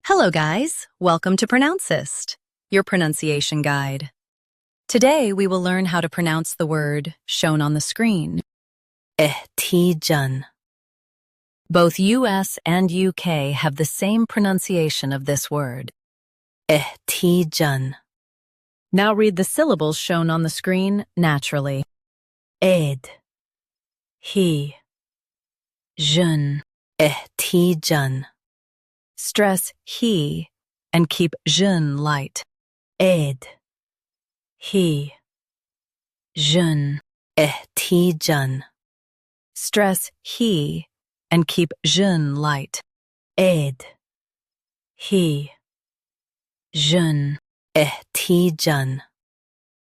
Hello guys, welcome to Pronouncist, your pronunciation guide. Today we will learn how to pronounce the word shown on the screen, ADHESION. Both US and UK have the same pronunciation of this word, ADHESION. Now read the syllables shown on the screen naturally. Ed, he, jeune, ADHESION. Stress he and keep jeune light. Ed, he, jeune, ADHESION. Stress he and keep jeune light. Ed, he, jeune, ADHESION.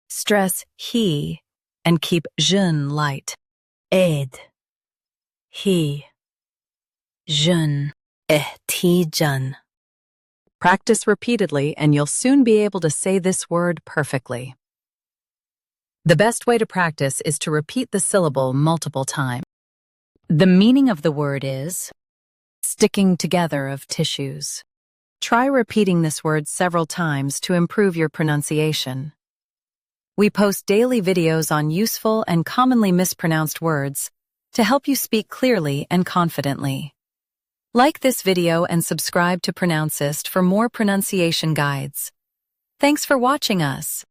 Stress he and keep jeune light. Ed, he, jeune, ADHESION. Practice repeatedly and you'll soon be able to say this word perfectly. The best way to practice is to repeat the syllable multiple times. The meaning of the word is sticking together of tissues. Try repeating this word several times to improve your pronunciation. We post daily videos on useful and commonly mispronounced words to help you speak clearly and confidently. Like this video and subscribe to Pronouncist for more pronunciation guides. Thanks for watching us.